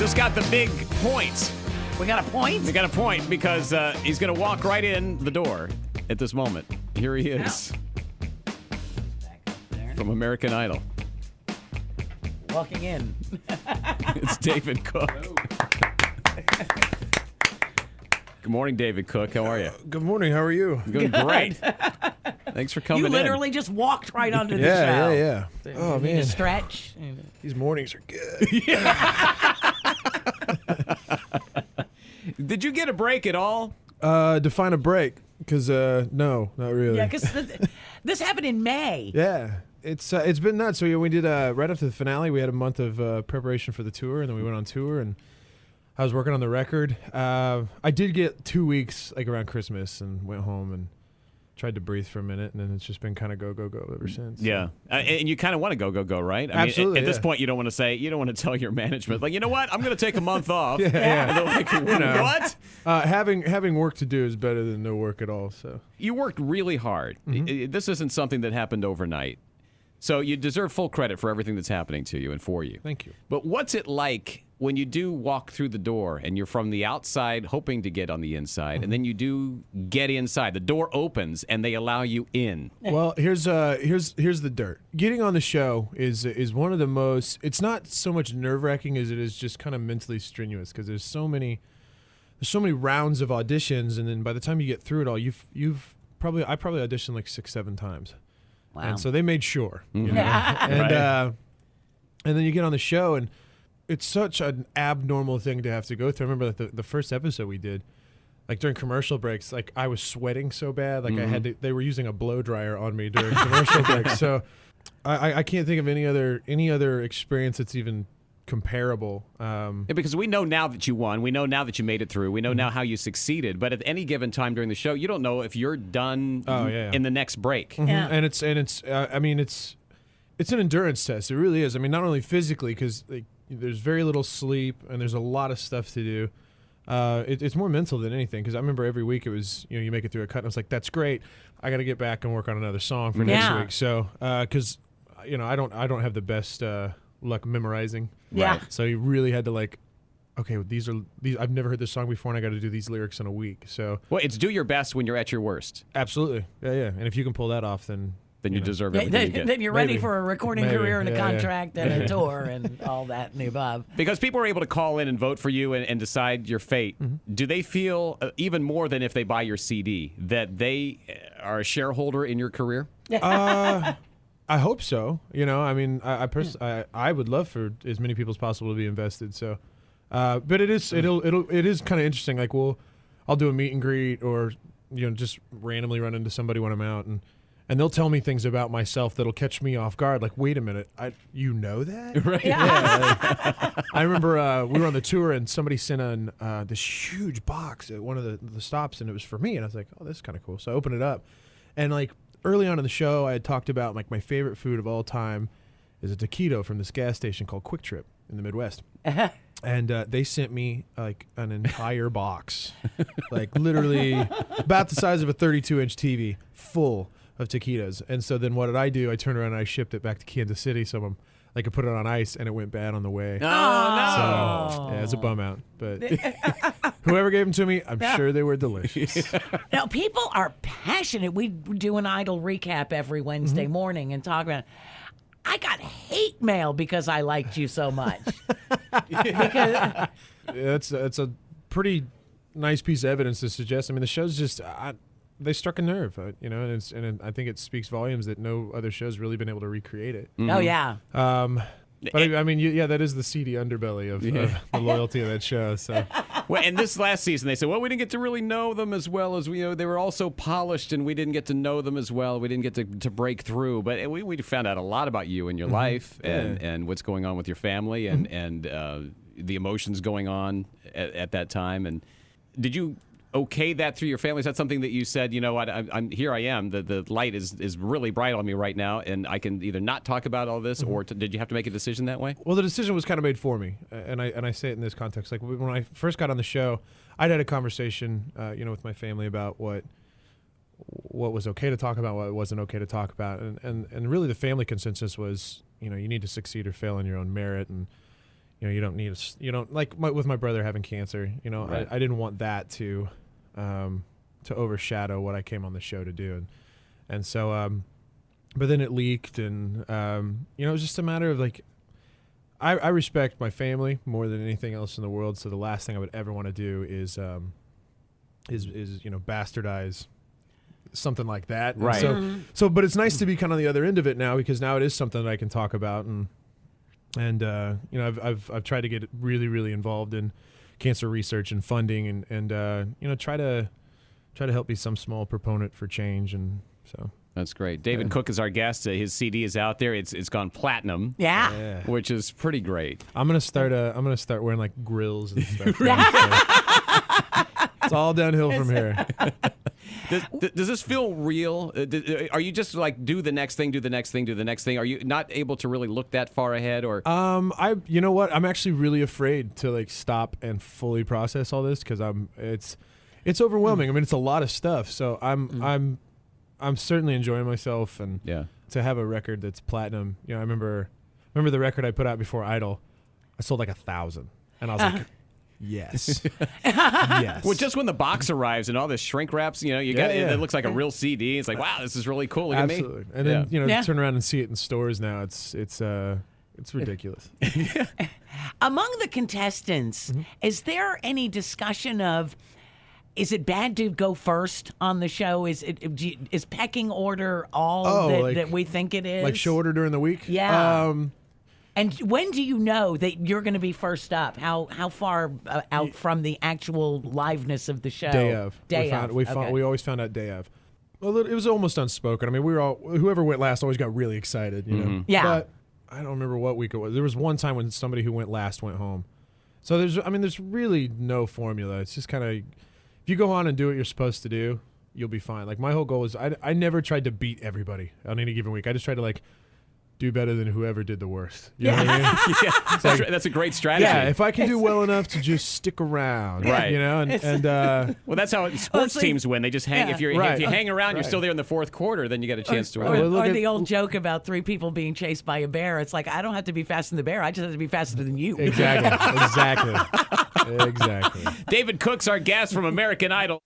just got the big point. We got a point? We got a point because he's going to walk right in the door at this moment. Here he is. Back up there. From American Idol. Walking in. It's David Cook. Good morning, David Cook. How are you? Good morning. How are you? Doing great. Thanks for coming You in. literally just walked right onto the show. Yeah. So Oh, you need man. to stretch. These mornings are good. Did you get a break at all? Define a break, because no, not really. Yeah, because this happened in May. Yeah, it's been nuts. So we did right after the finale, we had a month of preparation for the tour, and then we went on tour, and I was working on the record. I did get 2 weeks like around Christmas, and went home and tried to breathe for a minute, and then it's just been kind of go ever since. Yeah. And you kind of want to go, right? I mean, Absolutely, at this yeah. point, you don't want to say, you don't want to tell your management, like, you know what? I'm going to take a month off. Yeah. And they're like, what? Having work to do is better than no work at all. So You worked really hard. This isn't something that happened overnight. So you deserve full credit for everything that's happening to you and for you. thank you. But what's it like when you do walk through the door and you're from the outside hoping to get on the inside, and then you do get inside? The door opens and they allow you in. Well, here's the dirt. Getting on the show is one of the most. It's not so much nerve-wracking as it is just kind of mentally strenuous, because there's so many rounds of auditions, and then by the time you get through it all, I probably auditioned like 6-7 times. Wow. And so they made sure. You know? Yeah. And Right. and then you get on the show, and it's such an abnormal thing to have to go through. I remember that the first episode we did, like during commercial breaks, like I was sweating so bad, like I had to. They were using a blow dryer on me during commercial breaks. So I can't think of any other experience that's even comparable. Yeah, because we know now that you won. We know now that you made it through. We know now how you succeeded. But at any given time during the show, you don't know if you're done in the next break. Yeah. And it's I mean it's an endurance test. It really is. I mean, not only physically, because like, there's very little sleep and there's a lot of stuff to do. It's more mental than anything, because I remember every week it was, you make it through a cut and I was like, that's great. I got to get back and work on another song for next Yeah. week. So because I don't have the best luck memorizing. Yeah. So you really had to like, okay, these I've never heard this song before, and I got to do these lyrics in a week. So Well, it's do your best when you're at your worst. absolutely, yeah. And if you can pull that off, then You know. deserve Yeah, everything you get. then you're ready Maybe. for a recording Maybe. career and a Yeah, yeah. contract and a tour and all that and the above. Because people are able to call in and vote for you and decide your fate. Do they feel, even more than if they buy your CD, that they are a shareholder in your career? I hope so. I mean, I would love for as many people as possible to be invested. So, but it is kind of interesting. Like, I'll do a meet and greet, or just randomly run into somebody when I'm out, and they'll tell me things about myself that'll catch me off guard. Like, wait a minute, you know that? Right. Yeah. I remember we were on the tour, and somebody sent in this huge box at one of the stops, and it was for me. And I was like, oh, this is kind of cool. So I opened it up, and like early on in the show, I had talked about like my favorite food of all time is a taquito from this gas station called Quick Trip in the Midwest. And they sent me like an entire box, like literally about the size of a 32-inch TV, full of taquitos. And so then what did I do? I turned around and I shipped it back to Kansas City, so I could put it on ice, and it went bad on the way. Oh, no. So yeah, it's a bum out. But whoever gave them to me, I'm sure they were delicious. Now, people are passionate. We do an Idol recap every Wednesday morning and talk about it. I got hate mail because I liked you so much. Because, It's a pretty nice piece of evidence to suggest. I mean, the show's just they struck a nerve, and I think it speaks volumes that no other show's really been able to recreate it. Oh, yeah. But I mean, that is the seedy underbelly of the loyalty of that show. So Well, and this last season, they said, well, we didn't get to really know them as well as we, they were all so polished, and we didn't get to know them as well. We didn't get to break through. But we found out a lot about you and your life and what's going on with your family and the emotions going on at that time. And did you okay that through your family? Is that something that you said, I'm here I am, the light is really bright on me right now, and I can either not talk about all this, or did you have to make a decision that way? Well, the decision was kind of made for me, and I say it in this context. Like when I first got on the show, I'd had a conversation, with my family about what was okay to talk about, what wasn't okay to talk about, and really the family consensus was, you need to succeed or fail on your own merit, and you don't need you don't like with my brother having cancer. Right. I didn't want that to overshadow what I came on the show to do, and so but then it leaked, and it was just a matter of like. I respect my family more than anything else in the world. So the last thing I would ever want to do is bastardize something like that. Right. So, but it's nice to be kind of on the other end of it now, because now it is something that I can talk about, and I've tried to get really, really involved in cancer research and funding, and try to help be some small proponent for change, and so. That's great. David Cook is our guest. His CD is out there. It's gone platinum. Yeah. Which is pretty great. I'm gonna start wearing like grills and stuff. It's all downhill from here. Does this feel real? Are you just like do the next thing? Are you not able to really look that far ahead, or? You know what? I'm actually really afraid to like stop and fully process all this, because it's overwhelming. I mean, it's a lot of stuff. So I'm certainly enjoying myself, and to have a record that's platinum. I remember the record I put out before Idol. I sold like 1,000, and I was like, yes, yes. Well, just when the box arrives and all the shrink wraps, you got it looks like a real CD. It's like, wow, this is really cool. Look Absolutely. at me. And then turn around and see it in stores now. It's ridiculous. Among the contestants, is there any discussion of? Is it bad to go first on the show? Is pecking order all that we think it is? Like show order during the week? Yeah. And when do you know that you're going to be first up? How far out from the actual liveness of the show? Day of. We always found out day of. Well, it was almost unspoken. I mean, whoever went last always got really excited, know. Yeah. But I don't remember what week it was. There was one time when somebody who went last went home. So there's really no formula. It's just kind of. If you go on and do what you're supposed to do, you'll be fine. Like my whole goal is I never tried to beat everybody on any given week. I just tried to like do better than whoever did the worst. You know what I mean? That's a great strategy. Yeah, if I can do well enough to just stick around, right? Well, that's how sports teams win. They just hang. If you hang around, you're still there in the fourth quarter. Then you get a chance to win. Or the old joke about 3 people being chased by a bear. It's like I don't have to be faster than the bear. I just have to be faster than you. Exactly. David Cook's our guest from American Idol.